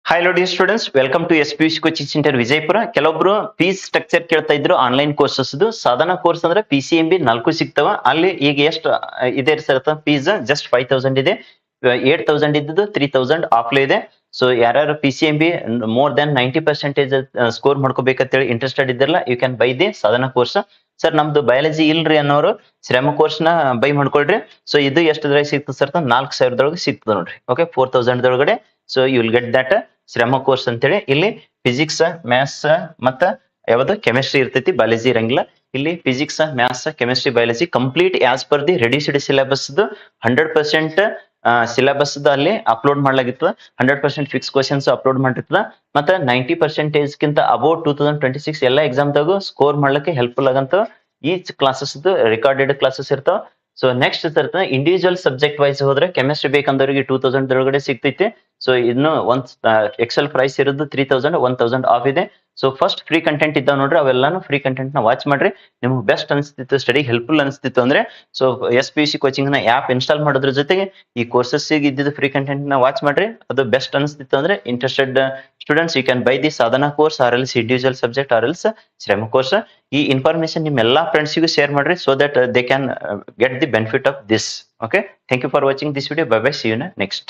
Hi low dear students, welcome to SPUC coaching centre Vijayapura. ಕೆಲವೊಬ್ರು fees structure ಕೇಳ್ತಾ ಇದ್ರು online courses. Sadhana course ಅಂದ್ರೆ PCMB 4 ಸಿಗ್ತಾವ. ಅಲ್ಲಿ ಈಗ ಎಷ್ಟು ಇದೆ ಸರ್ ಫೀಸ್? ಜಸ್ಟ್ 5000 ಇದೆ. 8000 ಇದ್ದು 3000 ಆಫ್ಲೇ ಇದೆ. ಸೊ ಯಾರ್ಯಾರು PCMB ಮೋರ್ ದನ್ 90% ಸ್ಕೋರ್ ಮಾಡ್ಕೋಬೇಕಂತೇಳಿ ಇಂಟ್ರೆಸ್ಟೆಡ್ ಇದ್ದಿರಲ್ಲ, you can buy the Sadhana course. Sir ನಮ್ದು ಬಯಾಲಜಿ ಇಲ್ರಿ ಅನ್ನೋರು ಶ್ರಮ ಕೋರ್ಸ್ ನ ಬೈ ಮಾಡ್ಕೊಳ್ರಿ. ಸೊ ಇದು ಎಷ್ಟದ್ರಾಗ ಸಿಗ್ತದೆ ಸರ್? 4000 ಸಿಗ್ತದೆ ನೋಡ್ರಿ. ಓಕೆ, 4000 ಒಳಗಡೆ. So you will get that Shrama course ಅಂತೇಳಿ. ಇಲ್ಲಿ ಫಿಸಿಕ್ಸ್, ಮ್ಯಾಥ್ಸ್ ಮತ್ತ ಯಾವ್ದು ಕೆಮಿಸ್ಟ್ರಿ ಇರ್ತೈತಿ, ಬಯಾಲಜಿ ಇರಂಗಿಲ್ಲ. ಇಲ್ಲಿ physics, maths, chemistry, biology complete as per the reduced syllabus 100% syllabus ಅಲ್ಲಿ ಅಪ್ಲೋಡ್ ಮಾಡ್ಲಾಗಿರ್ತದ. 100% ಫಿಕ್ಸ್ ಕ್ವಶನ್ಸ್ ಅಪ್ಲೋಡ್ ಮಾಡಿರ್ತದ. ಮತ್ತೆ 90% ಗಿಂತ ಅಬೌವ್ 2026 ಎಲ್ಲ ಎಕ್ಸಾಮ್ದಾಗೂ ಸ್ಕೋರ್ ಮಾಡ್ಲಿಕ್ಕೆ ಹೆಲ್ಪ್ಫುಲ್ ಆಗಂತ ಈ ಕ್ಲಾಸಸ್ ರೆಕಾರ್ಡೆಡ್ ಕ್ಲಾಸಸ್ ಇರ್ತಾವ. ಸೊ ನೆಕ್ಸ್ಟ್ ಇರ್ತದೆ ಇಂಡಿವಿಜುವಲ್ ಸಬ್ಜೆಕ್ಟ್ ವೈಸ್ ಹೋದ್ರೆ ಕೆಮಿಸ್ಟ್ರಿ ಬೇಕಂದವ್ರಿಗೆ 2000 ಒಳಗಡೆ ಸಿಗ್ತೈತಿ. ಸೊ ಇನ್ನು ಒಂದ್ ಎಕ್ಸೆಲ್ ಪ್ರೈಸ್ ಇರೋದು 3000, 1000 ಆಫ್ ಇದೆ. ಸೊ ಫಸ್ಟ್ ಫ್ರೀ ಕಂಟೆಂಟ್ ಇದ್ದಾವ ನೋಡ್ರಿ, ಅವೆಲ್ಲಾನು ಫ್ರೀ ಕಂಟೆಂಟ್ ನ ವಾಚ್ ಮಾಡ್ರಿ. ನಿಮ್ಗೆ ಬೆಸ್ಟ್ ಅನಿಸ್ತಿತ್ತು, ಸ್ಟಡಿ ಹೆಲ್ಪ್ಫುಲ್ ಅನಿಸ್ತಿತ್ತು ಅಂದ್ರೆ ಸೊ SPUC ಕೋಚಿಂಗ್ ನ ಆಪ್ ಇನ್ಸ್ಟಾಲ್ ಮಾಡೋದ್ರ ಜೊತೆಗೆ ಈ ಕೋರ್ಸಸ್ ಇದ್ದಿದ್ದು ಫ್ರೀ ಕಂಟೆಂಟ್ ನ ವಾಚ್ ಮಾಡ್ರಿ. ಅದು ಬೆಸ್ಟ್ ಅನಿಸ್ತಿತ್ತು ಅಂದ್ರೆ interested students you can buy the Sadhana course or else individual subject or else Shrama course. ಈ ಇನ್ಫಾರ್ಮೇಶನ್ ನಿಮ್ಮ ಎಲ್ಲಾ ಫ್ರೆಂಡ್ಸ್ಗೂ ಶೇರ್ ಮಾಡ್ರಿ, so that they can get the benefit of this. Okay, thank you for watching this video. Bye bye, see you in next.